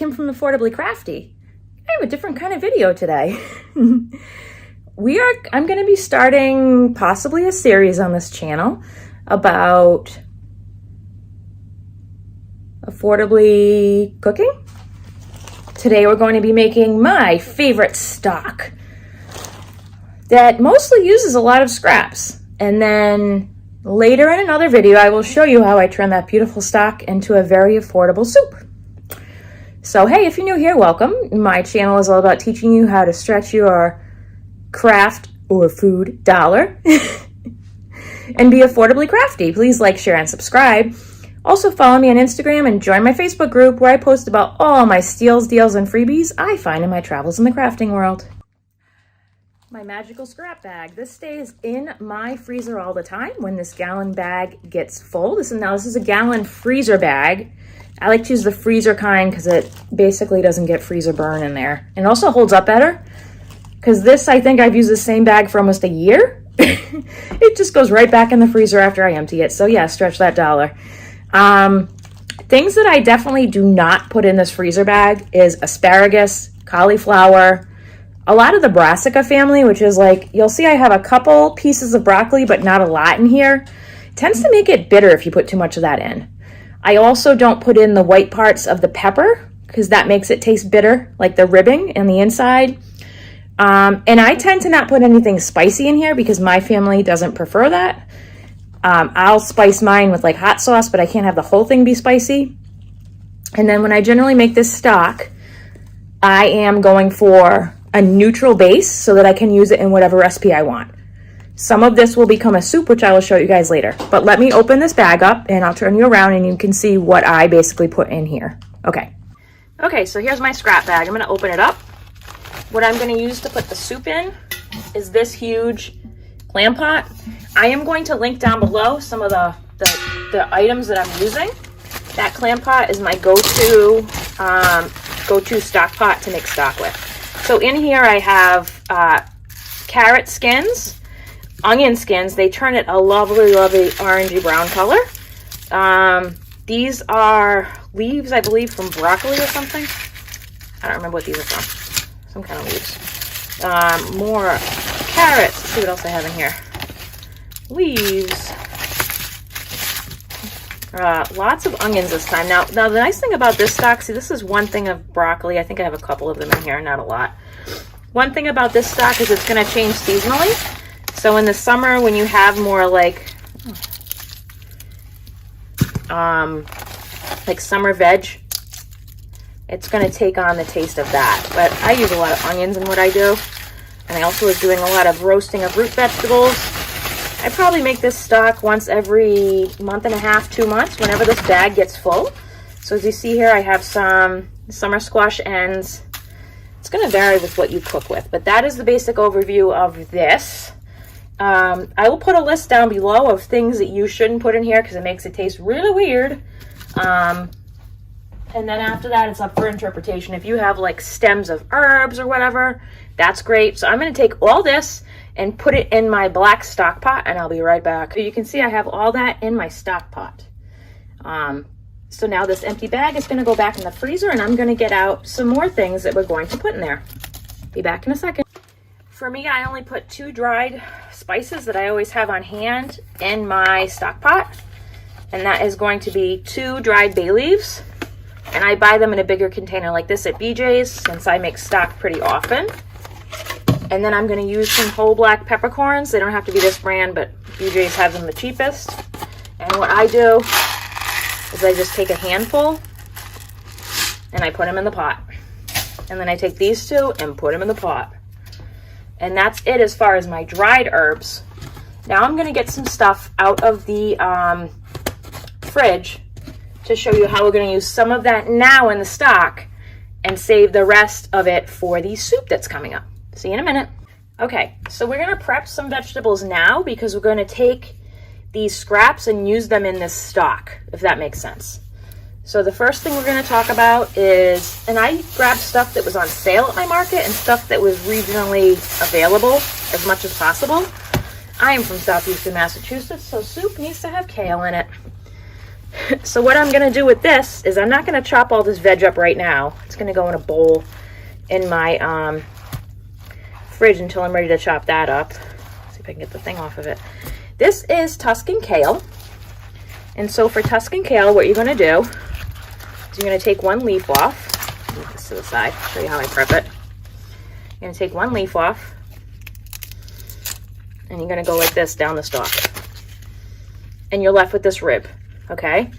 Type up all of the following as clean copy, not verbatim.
Kim from Affordably Crafty. I have a different kind of video today. I'm going to be starting possibly a series on this channel about affordably cooking. Today we're going to be making my favorite stock that mostly uses a lot of scraps. And then later in another video, I will show you how I turn that beautiful stock into a very affordable soup. So hey, if you're new here, welcome. My channel is all about teaching you how to stretch your craft or food dollar and be affordably crafty. Please like, share, and subscribe. Also follow me on Instagram and join my Facebook group where I post about all my steals, deals, and freebies I find in my travels in the crafting world. My magical scrap bag. This stays in my freezer all the time when this gallon bag gets full. This is a gallon freezer bag. I like to use the freezer kind because it basically doesn't get freezer burn in there. And it also holds up better because this, I think I've used the same bag for almost a year. It just goes right back in the freezer after I empty it. So yeah, stretch that dollar. Things that I definitely do not put in this freezer bag is asparagus, cauliflower, a lot of the brassica family, which is like, you'll see I have a couple pieces of broccoli, but not a lot in here. It tends to make it bitter if you put too much of that in. I also don't put in the white parts of the pepper because that makes it taste bitter, like the ribbing and the inside. And I tend to not put anything spicy in here because my family doesn't prefer that. I'll spice mine with like hot sauce, but I can't have the whole thing be spicy. And then when I generally make this stock, I am going for a neutral base so that I can use it in whatever recipe I want. Some of this will become a soup, which I will show you guys later. But let me open this bag up and I'll turn you around and you can see what I basically put in here. Okay, so here's my scrap bag. I'm gonna open it up. What I'm gonna use to put the soup in is this huge clam pot. I am going to link down below some of the items that I'm using. That clam pot is my go-to stock pot to make stock with. So in here I have carrot skins, onion skins. They turn it a lovely, lovely orangey brown color. These are leaves, I believe, from broccoli or something. I don't remember what these are from. Some kind of leaves. More carrots. Let's see what else I have in here. Leaves. Lots of onions this time. Now the nice thing about this stock, see, this is one thing of broccoli. I think I have a couple of them in here, not a lot. One thing about this stock is it's going to change seasonally. So in the summer, when you have more like summer veg, it's going to take on the taste of that. But I use a lot of onions in what I do. And I also was doing a lot of roasting of root vegetables. I probably make this stock once every month and a half, 2 months, whenever this bag gets full. So as you see here, I have some summer squash ends. It's going to vary with what you cook with, but that is the basic overview of this. I will put a list down below of things that you shouldn't put in here because it makes it taste really weird. And then after that, it's up for interpretation. If you have like stems of herbs or whatever, that's great. So I'm going to take all this and put it in my black stock pot, and I'll be right back. So you can see I have all that in my stock pot. So now this empty bag is going to go back in the freezer, and I'm going to get out some more things that we're going to put in there. Be back in a second. For me, I only put 2 dried spices that I always have on hand in my stock pot, and that is going to be 2 dried bay leaves. And I buy them in a bigger container like this at BJ's since I make stock pretty often. And then I'm going to use some whole black peppercorns. They don't have to be this brand, but BJ's have them the cheapest. And what I do is I just take a handful and I put them in the pot. And then I take these 2 and put them in the pot. And that's it as far as my dried herbs. Now I'm going to get some stuff out of the fridge to show you how we're going to use some of that now in the stock and save the rest of it for the soup that's coming up. See you in a minute. Okay, so we're going to prep some vegetables now because we're going to take these scraps and use them in this stock, if that makes sense. So the first thing we're going to talk about is, and I grabbed stuff that was on sale at my market and stuff that was regionally available as much as possible. I am from southeastern Massachusetts, so soup needs to have kale in it. So what I'm gonna do with this is I'm not gonna chop all this veg up right now. It's gonna go in a bowl in my fridge until I'm ready to chop that up. Let's see if I can get the thing off of it. This is Tuscan kale. And so for Tuscan kale, what you're gonna do is you're gonna take one leaf off. Move this to the side, show you how I prep it. You're gonna take one leaf off, and you're gonna go like this down the stalk. And you're left with this rib, okay?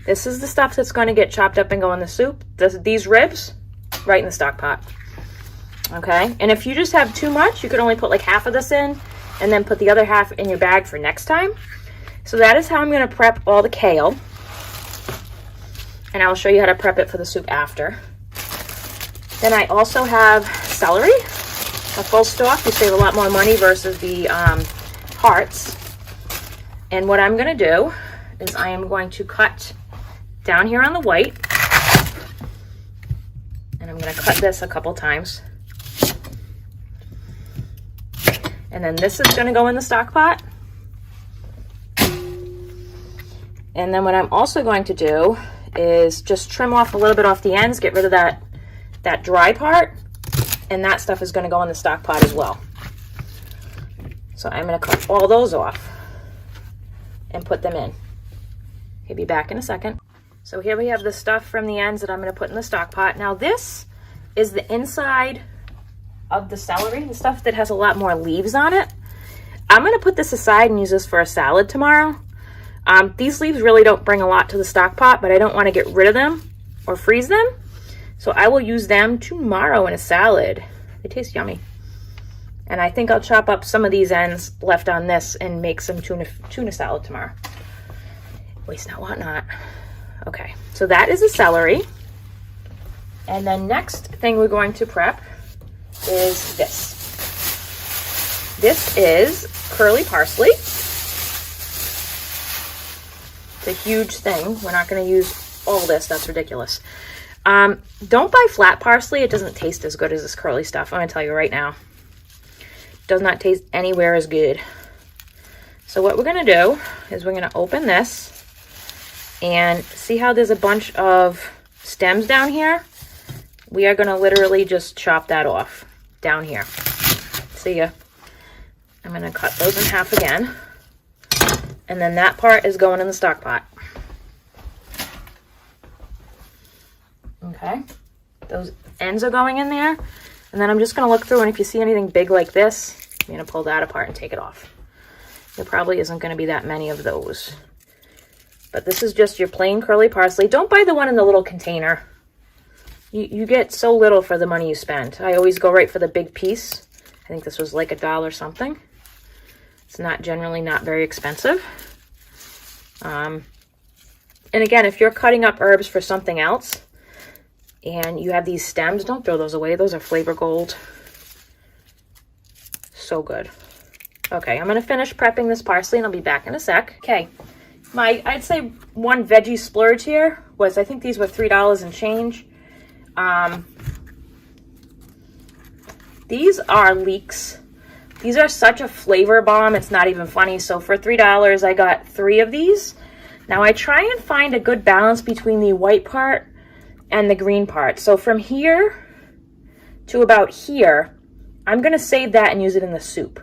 This is the stuff that's gonna get chopped up and go in the soup. These ribs, right in the stock pot, okay? And if you just have too much, you could only put like half of this in, and then put the other half in your bag for next time. So that is how I'm gonna prep all the kale. And I'll show you how to prep it for the soup after. Then I also have celery, a full stalk. You save a lot more money versus the hearts. And what I'm gonna do is I am going to cut down here on the white, and I'm gonna cut this a couple times. And then this is gonna go in the stock pot. And then what I'm also going to do is just trim off a little bit off the ends, get rid of that dry part, and that stuff is gonna go in the stock pot as well. So I'm gonna cut all those off and put them in. He'll be back in a second. So here we have the stuff from the ends that I'm gonna put in the stock pot. Now this is the inside of the celery, the stuff that has a lot more leaves on it. I'm gonna put this aside and use this for a salad tomorrow. These leaves really don't bring a lot to the stock pot, but I don't wanna get rid of them or freeze them. So I will use them tomorrow in a salad. They taste yummy. And I think I'll chop up some of these ends left on this and make some tuna salad tomorrow. Waste not, want not. Okay, so that is the celery. And then next thing we're going to prep is this. This is curly parsley. It's a huge thing. We're not going to use all this. That's ridiculous. Don't buy flat parsley. It doesn't taste as good as this curly stuff. I'm going to tell you right now. Does not taste anywhere as good. So what we're going to do is we're going to open this and see how there's a bunch of stems down here. We are going to literally just chop that off down here. See ya. I'm going to cut those in half again. And then that part is going in the stock pot. Okay. Those ends are going in there. And then I'm just going to look through, and if you see anything big like this, I'm going to pull that apart and take it off. There probably isn't going to be that many of those. But this is just your plain curly parsley. Don't buy the one in the little container. You get so little for the money you spend. I always go right for the big piece. I think this was like $1 something. It's generally not very expensive. And again, if you're cutting up herbs for something else and you have these stems, don't throw those away. Those are flavor gold. So good. Okay, I'm going to finish prepping this parsley and I'll be back in a sec. Okay, I'd say one veggie splurge here was, I think these were $3 and change. These are leeks. These are such a flavor bomb, it's not even funny. So for $3, I got 3 of these. Now I try and find a good balance between the white part and the green part. So from here to about here, I'm gonna save that and use it in the soup,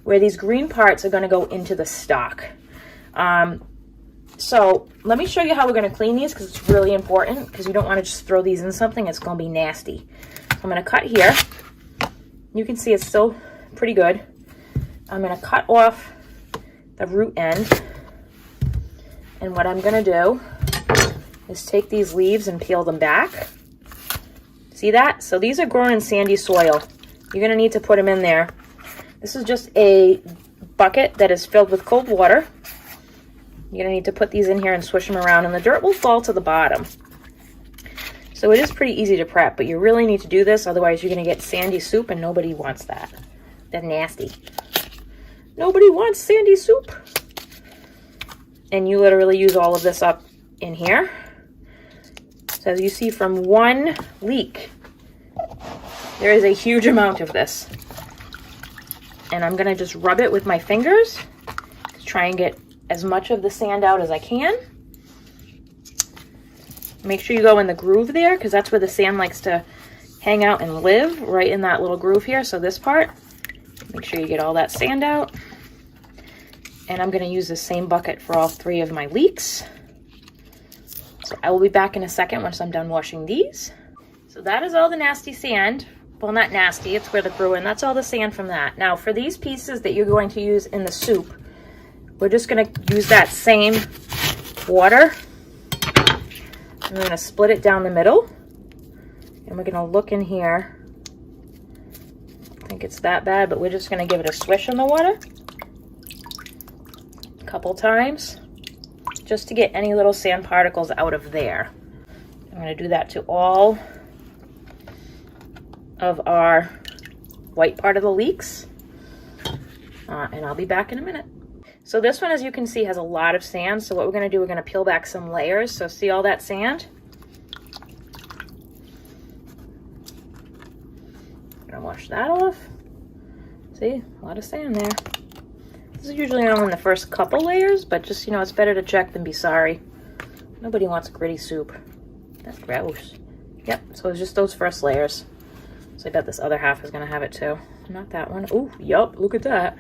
where these green parts are gonna go into the stock. So let me show you how we're gonna clean these, because it's really important, because you don't wanna just throw these in something, it's gonna be nasty. So I'm gonna cut here. You can see it's still pretty good. I'm gonna cut off the root end. And what I'm gonna do is take these leaves and peel them back. See that? So these are grown in sandy soil. You're gonna need to put them in there. This is just a bucket that is filled with cold water. You're gonna need to put these in here and swish them around, and the dirt will fall to the bottom. So it is pretty easy to prep, but you really need to do this, otherwise you're gonna get sandy soup, and nobody wants that. That's nasty. Nobody wants sandy soup. And you literally use all of this up in here. So as you see from one leek, there is a huge amount of this. And I'm gonna just rub it with my fingers to try and get as much of the sand out as I can. Make sure you go in the groove there, because that's where the sand likes to hang out and live, right in that little groove here. So this part, make sure you get all that sand out. And I'm going to use the same bucket for all 3 of my leeks. So I will be back in a second once I'm done washing these. So that is all the nasty sand. Well, not nasty, it's where the grew in. That's all the sand from that. Now for these pieces that you're going to use in the soup, we're just going to use that same water. And we're going to split it down the middle. And we're going to look in here. I don't think it's that bad, but we're just going to give it a swish in the water. A couple times. Just to get any little sand particles out of there. I'm going to do that to all of our white part of the leeks. And I'll be back in a minute. So this one, as you can see, has a lot of sand. So what we're going to do, we're going to peel back some layers. So see all that sand? I'm going to wash that off. See, a lot of sand there. This is usually only in the first couple layers, but just, you know, it's better to check than be sorry. Nobody wants gritty soup. That's gross. Yep, so it's just those first layers. So I bet this other half is going to have it too. Not that one. Oh, yup, look at that.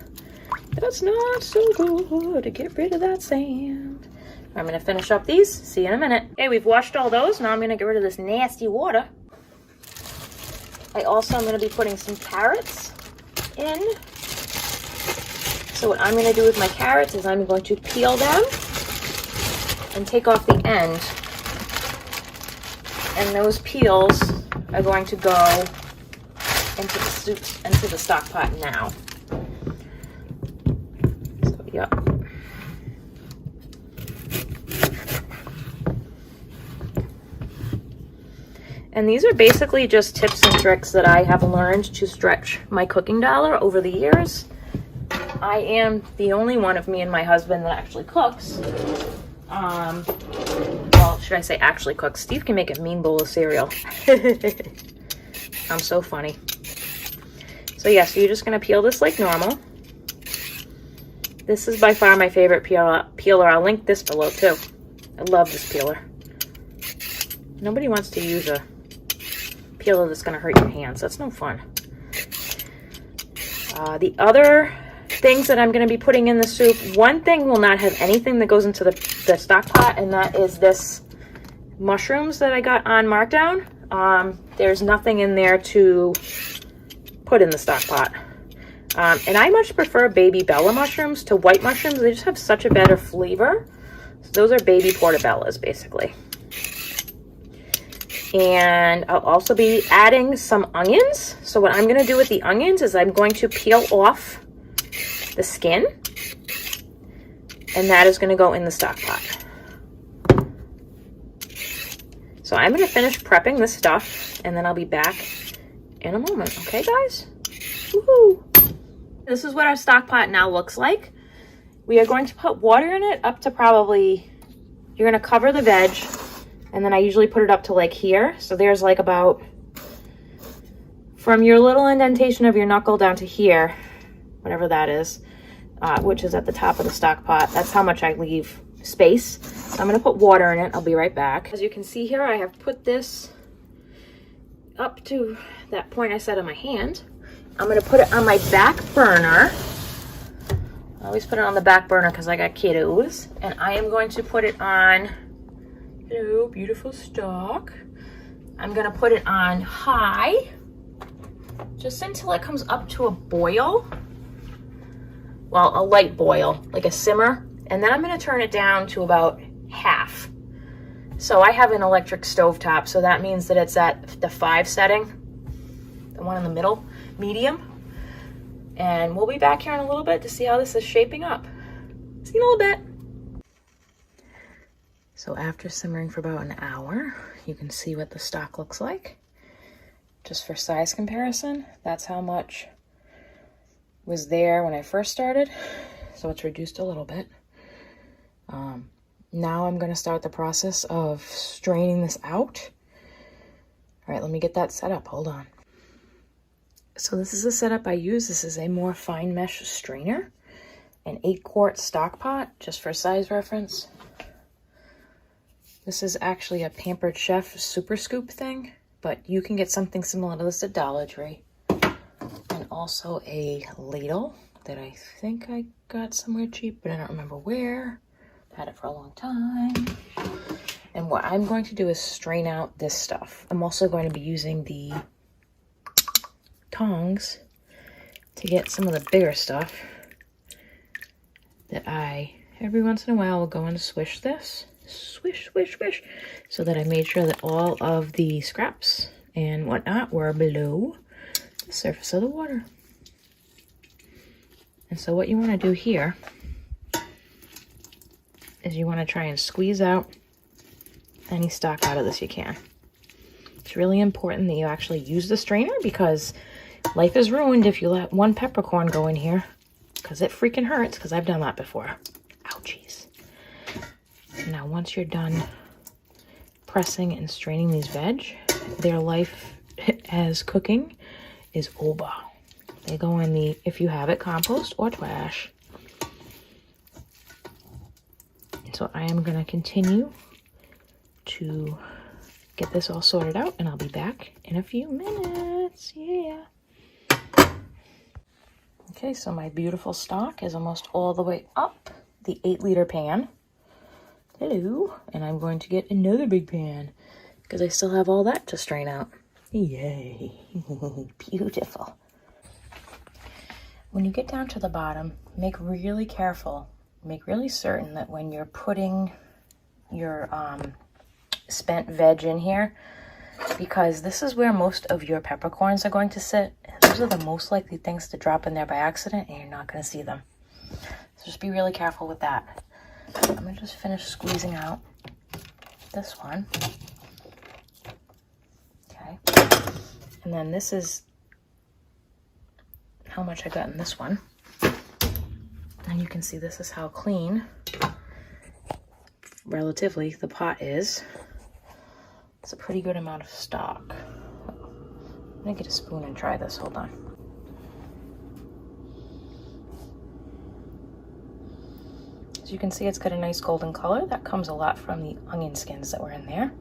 That's not so good to get rid of that sand. I'm going to finish up these. See you in a minute. Okay, we've washed all those. Now I'm going to get rid of this nasty water. I also am going to be putting some carrots in. So what I'm going to do with my carrots is I'm going to peel them and take off the end. And those peels are going to go into the soup, into the stock pot now. So, yep. And these are basically just tips and tricks that I have learned to stretch my cooking dollar over the years. I am the only one of me and my husband that actually cooks. Well, should I say actually cooks? Steve can make a mean bowl of cereal. I'm so funny. So yeah, so you're just going to peel this like normal. This is by far my favorite peeler. I'll link this below too. I love this peeler. Nobody wants to use a peeler that's going to hurt your hands. That's no fun. The other things that I'm going to be putting in the soup, one thing will not have anything that goes into the stock pot, and that is this mushrooms that I got on markdown. There's nothing in there to put in the stock pot. And I much prefer baby Bella mushrooms to white mushrooms. They just have such a better flavor. So those are baby portobellas, basically. And I'll also be adding some onions. So what I'm going to do with the onions is I'm going to peel off the skin. And that is going to go in the stock pot. So I'm going to finish prepping this stuff, and then I'll be back in a moment. Okay, guys? Woohoo! This is what our stock pot now looks like. We are going to put water in it up to probably, you're going to cover the veg, and then I usually put it up to like here. So there's like about, from your little indentation of your knuckle down to here, whatever that is, which is at the top of the stock pot. That's how much I leave space. So I'm going to put water in it. I'll be right back. As you can see here, I have put this up to that point I set on my hand. I'm going to put it on my back burner. I always put it on the back burner because I got kiddos. And I am going to put it on, hello, beautiful stock. I'm going to put it on high, just until it comes up to a boil. Well, a light boil, like a simmer. And then I'm going to turn it down to about half. So I have an electric stovetop, so that means that it's at the 5 setting, the one in the middle, medium. And we'll be back here in a little bit to see how this is shaping up. See you in a little bit. So after simmering for about an hour, you can see what the stock looks like. Just for size comparison, that's how much was there when I first started. So it's reduced a little bit. Now I'm going to start the process of straining this out. All right, let me get that set up. Hold on. So this is the setup I use. This is a more fine mesh strainer, an 8-quart stock pot, just for size reference. This is actually a Pampered Chef Super Scoop thing, but you can get something similar to this at Dollar Tree. And also a ladle that I think I got somewhere cheap, but I don't remember where. Had it for a long time. And what I'm going to do is strain out this stuff. I'm also going to be using the tongs to get some of the bigger stuff that I, every once in a while, will go and swish this. Swish, swish, swish. So that I made sure that all of the scraps and whatnot were below the surface of the water. And so what you want to do here is you want to try and squeeze out any stock out of this you can. It's really important that you actually use the strainer, because life is ruined if you let one peppercorn go in here, because it freaking hurts, because I've done that before. Ouchies. Now once you're done pressing and straining these veg, their life as cooking is over. They go in the, if you have it, compost or trash. So I am going to continue to get this all sorted out, and I'll be back in a few minutes. Yeah. Okay, so my beautiful stock is almost all the way up the 8-liter pan. Hello. And I'm going to get another big pan because I still have all that to strain out. Yay. Beautiful. When you get down to the bottom, make really careful. Make really certain that when you're putting your spent veg in here, because this is where most of your peppercorns are going to sit. Those are the most likely things to drop in there by accident, and you're not going to see them. So just be really careful with that. I'm going to just finish squeezing out this one. Okay. And then this is how much I got in this one. And you can see this is how clean, relatively, the pot is. It's a pretty good amount of stock. I'm gonna get a spoon and try this, hold on. As you can see, it's got a nice golden color. That comes a lot from the onion skins that were in there.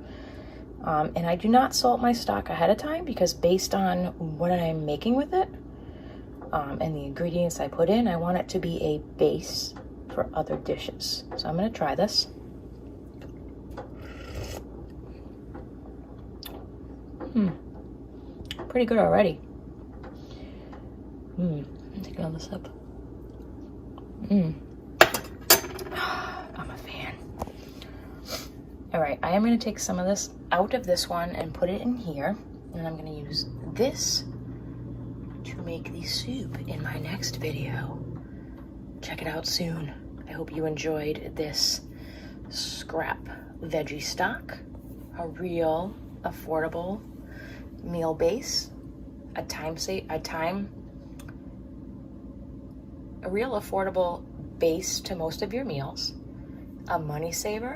And I do not salt my stock ahead of time, because based on what I'm making with it, and the ingredients I put in, I want it to be a base for other dishes. So I'm going to try this. Pretty good already. Take another sip. I'm a fan. All right, I am going to take some of this out of this one and put it in here. And I'm going to use this to make the soup in my next video. Check it out soon. I hope you enjoyed this scrap veggie stock, a real affordable meal base, a real affordable base to most of your meals, a money saver.